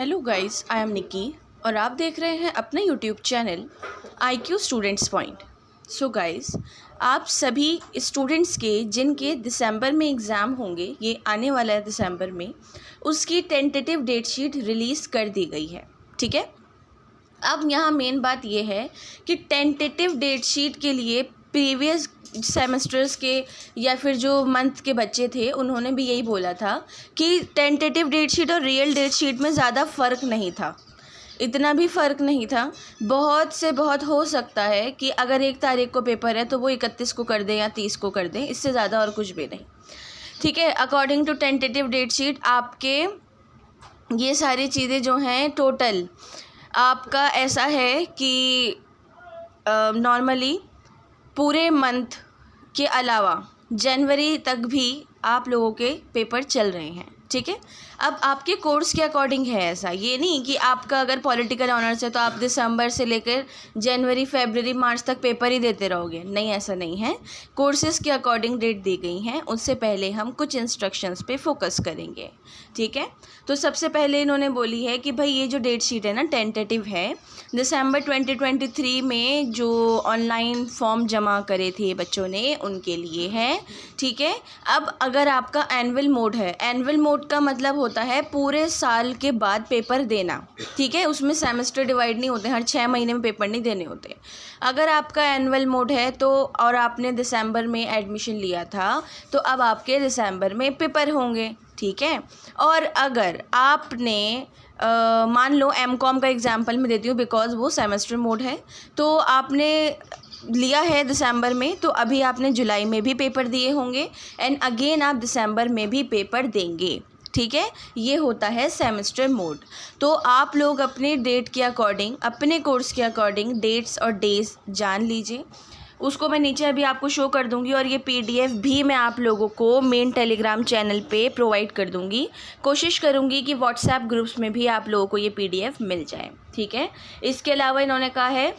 Hello guys, I am निकी और आप देख रहे हैं अपना YouTube channel IQ students point. So guys, आप सभी स्टूडेंट्स के जिनके दिसंबर में एग्ज़ाम होंगे, ये आने वाला है दिसंबर में, उसकी टेंटेटिव डेट शीट रिलीज़ कर दी गई है। ठीक है, अब यहाँ मेन बात ये है कि टेंटेटिव डेट शीट के लिए प्रीवियस सेमेस्टर्स के या फिर जो मंथ के बच्चे थे उन्होंने भी यही बोला था कि टेंटेटिव डेट शीट और रियल डेट शीट में ज़्यादा फ़र्क नहीं था, इतना भी फ़र्क नहीं था। बहुत से बहुत हो सकता है कि अगर 1 तारीख को पेपर है तो वो 31 को कर दें या 30 को कर दें, इससे ज़्यादा और कुछ भी नहीं। ठीक है, according to tentative date sheet आपके ये सारी चीज़ें जो हैं टोटल आपका ऐसा है कि नॉर्मली पूरे मंथ के अलावा जनवरी तक भी आप लोगों के पेपर चल रहे हैं। ठीक है, अब आपके कोर्स के अकॉर्डिंग है ऐसा, ये नहीं कि आपका अगर पॉलिटिकल ऑनर्स है तो आप दिसंबर से लेकर जनवरी फरवरी मार्च तक पेपर ही देते रहोगे, नहीं, ऐसा नहीं है। कोर्सेज़ के अकॉर्डिंग डेट दी गई हैं, उससे पहले हम कुछ इंस्ट्रक्शंस पे फोकस करेंगे। ठीक है, तो सबसे पहले इन्होंने बोली है कि भाई ये जो डेट शीट है ना टेंटेटिव है, दिसंबर 2023 में जो ऑनलाइन फॉर्म जमा करे थे बच्चों ने उनके लिए है। ठीक है, अब अगर आपका एनुअल मोड है, एनुअल मोड का मतलब होता है पूरे साल के बाद पेपर देना। ठीक है, उसमें सेमेस्टर डिवाइड नहीं होते, हर 6 महीने में पेपर नहीं देने होते। अगर आपका एनुअल मोड है तो और आपने दिसंबर में एडमिशन लिया था तो अब आपके दिसंबर में पेपर होंगे। ठीक है, और अगर आपने मान लो MCOM का एग्जाम्पल मैं देती हूँ बिकॉज़ वो सेमेस्टर मोड है, तो आपने लिया है दिसंबर में तो अभी आपने जुलाई में भी पेपर दिए होंगे एंड अगेन आप दिसंबर में भी पेपर देंगे। ठीक है, ये होता है सेमेस्टर मोड। तो आप लोग अपने डेट के अकॉर्डिंग, अपने कोर्स के अकॉर्डिंग डेट्स और डेज जान लीजिए। उसको मैं नीचे अभी आपको शो कर दूंगी और ये PDF भी मैं आप लोगों को मेन टेलीग्राम चैनल पे प्रोवाइड कर दूंगी। कोशिश करूंगी कि व्हाट्सएप ग्रुप्स में भी आप लोगों को ये PDF मिल जाए। ठीक है, इसके अलावा इन्होंने कहा है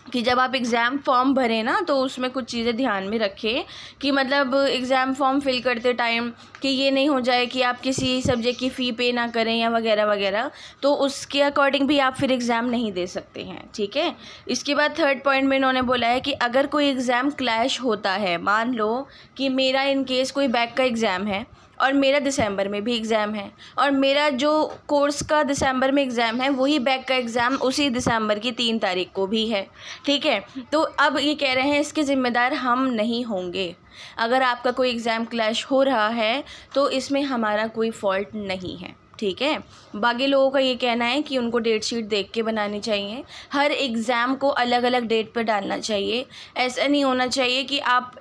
कि जब आप एग्ज़ाम फॉर्म भरें ना तो उसमें कुछ चीज़ें ध्यान में रखें कि मतलब एग्ज़ाम फॉर्म फिल करते टाइम कि ये नहीं हो जाए कि आप किसी सब्जेक्ट की फ़ी पे ना करें या वगैरह वगैरह, तो उसके अकॉर्डिंग भी आप फिर एग्ज़ाम नहीं दे सकते हैं। ठीक है, इसके बाद थर्ड पॉइंट में इन्होंने बोला है कि अगर कोई एग्ज़ाम क्लैश होता है, मान लो कि मेरा इन केस कोई बैक का एग्ज़ाम है और मेरा दिसंबर में भी एग्ज़ाम है और मेरा जो कोर्स का दिसंबर में एग्ज़ाम है वही बैक का एग्ज़ाम उसी दिसंबर की 3 तारीख को भी है। ठीक है, तो अब ये कह रहे हैं इसके ज़िम्मेदार हम नहीं होंगे। अगर आपका कोई एग्ज़ाम क्लैश हो रहा है तो इसमें हमारा कोई फ़ॉल्ट नहीं है। ठीक है, बाकी लोगों का ये कहना है कि उनको डेट शीट देख के बनानी चाहिए, हर एग्ज़ाम को अलग अलग डेट पर डालना चाहिए। ऐसा नहीं होना चाहिए कि आप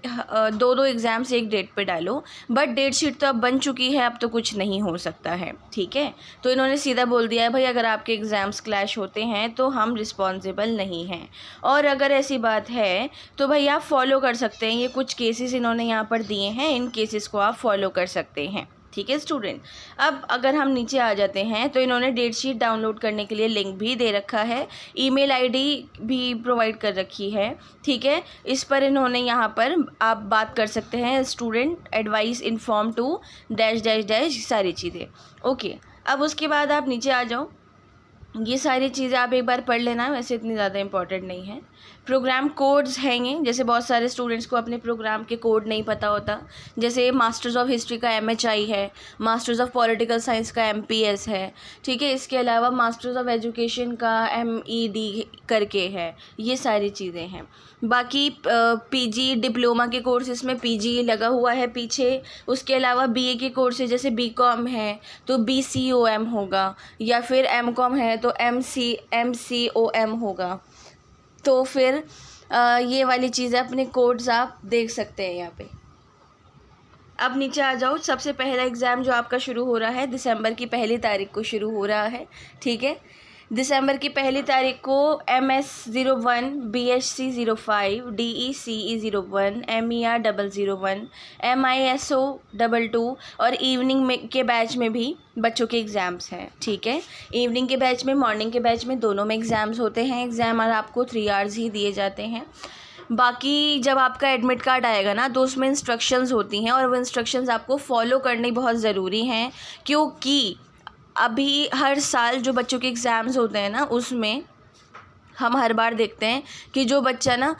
2-2 एग्ज़ाम्स एक डेट पे डालो, बट डेट शीट तो अब बन चुकी है, अब तो कुछ नहीं हो सकता है। ठीक है, तो इन्होंने सीधा बोल दिया है भाई अगर आपके एग्ज़ाम्स क्लैश होते हैं तो हम रिस्पॉन्सिबल नहीं हैं, और अगर ऐसी बात है तो भाई आप फॉलो कर सकते हैं। ये कुछ केसेस इन्होंने यहाँ पर दिए हैं, इन केसेस को आप फॉलो कर सकते हैं। ठीक है स्टूडेंट, अब अगर हम नीचे आ जाते हैं तो इन्होंने डेट शीट डाउनलोड करने के लिए लिंक भी दे रखा है, ईमेल ID भी प्रोवाइड कर रखी है। ठीक है, इस पर इन्होंने यहाँ पर आप बात कर सकते हैं, student advice inform to dash dash dash, सारी चीज़ें। ओके, अब उसके बाद आप नीचे आ जाओ, ये सारी चीज़ें आप एक बार पढ़ लेना, वैसे इतनी ज़्यादा इंपॉर्टेंट नहीं है। प्रोग्राम कोड्स हैंगे, जैसे बहुत सारे स्टूडेंट्स को अपने प्रोग्राम के कोड नहीं पता होता, जैसे मास्टर्स ऑफ हिस्ट्री का MHI है, मास्टर्स ऑफ पॉलिटिकल साइंस का MPS है। ठीक है, इसके अलावा मास्टर्स ऑफ एजुकेशन का MED करके है, ये सारी चीज़ें हैं। बाकी PG डिप्लोमा के कोर्सेज में PG लगा हुआ है पीछे। उसके अलावा BA के कोर्सेज जैसे BCom है तो BCOM होगा, या फिर MCom है तो MCOM होगा। तो फिर ये वाली चीज़ें अपने कोड्स आप देख सकते हैं यहाँ पे। अब नीचे आ जाओ, सबसे पहला एग्ज़ाम जो आपका शुरू हो रहा है दिसंबर की 1 तारीख को शुरू हो रहा है। ठीक है, दिसंबर की 1 तारीख को MS 01, BSc 05, DECE 01, MER 001, MISO 22 और इवनिंग में के बैच में भी बच्चों के एग्ज़ाम्स हैं। ठीक है, इवनिंग के बैच में, मॉर्निंग के बैच में, दोनों में एग्ज़ाम्स होते हैं। एग्ज़ाम और आपको 3 आवर्स ही दिए जाते हैं। बाकी जब आपका एडमिट कार्ड आएगा ना तो उसमें इंस्ट्रक्शंस होती हैं और वो इंस्ट्रक्शंस आपको फॉलो करनी बहुत ज़रूरी हैं, क्योंकि अभी हर साल जो बच्चों के एग्ज़ाम्स होते हैं ना, उसमें हम हर बार देखते हैं कि जो बच्चा ना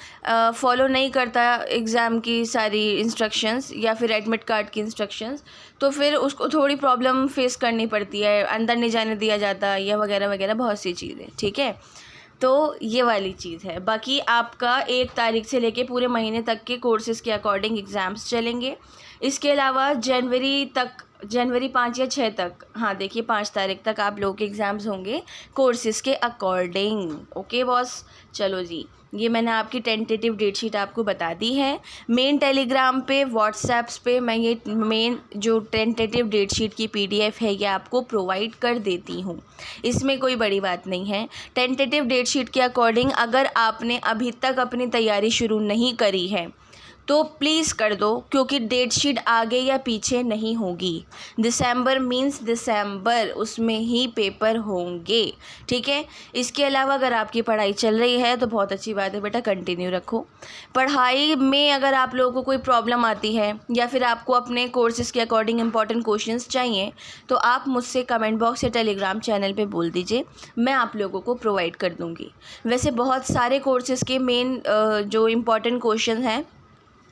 फॉलो नहीं करता एग्ज़ाम की सारी इंस्ट्रक्शंस या फिर एडमिट कार्ड की इंस्ट्रक्शंस, तो फिर उसको थोड़ी प्रॉब्लम फेस करनी पड़ती है, अंदर नहीं जाने दिया जाता या वगैरह वगैरह बहुत सी चीज़ें, ठीक है। तो ये वाली चीज़ है। बाकी आपका 1 तारीख से लेके पूरे महीने तक के कोर्सेज़ के अकॉर्डिंग एग्ज़ाम्स चलेंगे। इसके अलावा जनवरी 5 या 6 तक, हाँ देखिए 5 तारीख तक आप लोगों के एग्ज़ाम्स होंगे कोर्सेज़ के अकॉर्डिंग। ओके बॉस, चलो जी, ये मैंने आपकी टेंटेटिव डेट शीट आपको बता दी है। मेन टेलीग्राम पे, व्हाट्सएप्स पे मैं ये मेन जो टेंटेटिव डेट शीट की PDF है ये आपको प्रोवाइड कर देती हूँ। इसमें कोई बड़ी बात नहीं है। टेंटेटिव डेट शीट के अकॉर्डिंग अगर आपने अभी तक अपनी तैयारी शुरू नहीं करी है तो प्लीज़ कर दो, क्योंकि डेट शीट आगे या पीछे नहीं होगी। दिसंबर मीन्स दिसंबर, उसमें ही पेपर होंगे, ठीक है। इसके अलावा अगर आपकी पढ़ाई चल रही है तो बहुत अच्छी बात है बेटा, कंटिन्यू रखो। पढ़ाई में अगर आप लोगों को कोई प्रॉब्लम आती है या फिर आपको अपने कोर्सेज़ के अकॉर्डिंग इंपॉर्टेंट क्वेश्चंस चाहिए तो आप मुझसे कमेंट बॉक्स या टेलीग्राम चैनल पे बोल दीजिए, मैं आप लोगों को प्रोवाइड कर दूँगी। वैसे बहुत सारे कोर्सेज़ के मेन जो इम्पॉर्टेंट क्वेश्चन हैं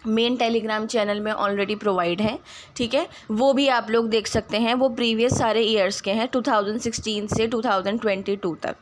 मेन टेलीग्राम चैनल में ऑलरेडी प्रोवाइड हैं, ठीक है। वो भी आप लोग देख सकते हैं, वो प्रीवियस सारे ईयर्स के हैं 2016 से 2022 तक।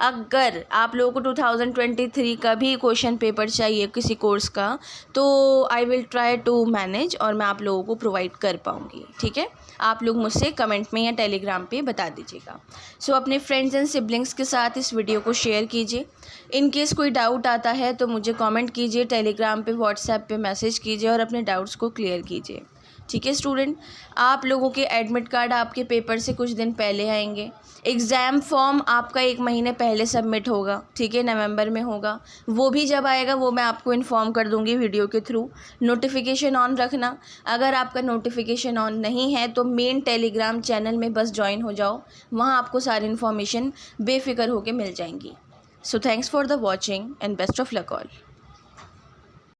अगर आप लोगों को 2023 का भी क्वेश्चन पेपर चाहिए किसी कोर्स का तो I will try to manage और मैं आप लोगों को प्रोवाइड कर पाऊँगी, ठीक है। आप लोग मुझसे कमेंट में या टेलीग्राम पे बता दीजिएगा। सो अपने फ्रेंड्स एंड सिबलिंग्स के साथ इस वीडियो को शेयर कीजिए। इन केस कोई डाउट आता है तो मुझे कमेंट कीजिए, टेलीग्राम पे, व्हाट्सएप पे मैसेज कीजिए और अपने डाउट्स को क्लियर कीजिए, ठीक है स्टूडेंट। आप लोगों के एडमिट कार्ड आपके पेपर से कुछ दिन पहले आएंगे। एग्ज़ाम फॉर्म आपका 1 महीने पहले सबमिट होगा, ठीक है, नवंबर में होगा। वो भी जब आएगा वो मैं आपको इन्फॉर्म कर दूंगी वीडियो के थ्रू। नोटिफिकेशन ऑन रखना। अगर आपका नोटिफिकेशन ऑन नहीं है तो मेन टेलीग्राम चैनल में बस ज्वाइन हो जाओ, वहाँ आपको सारी इन्फॉर्मेशन बेफिक्र होकर मिल जाएंगी। So thanks for the watching and best of luck all.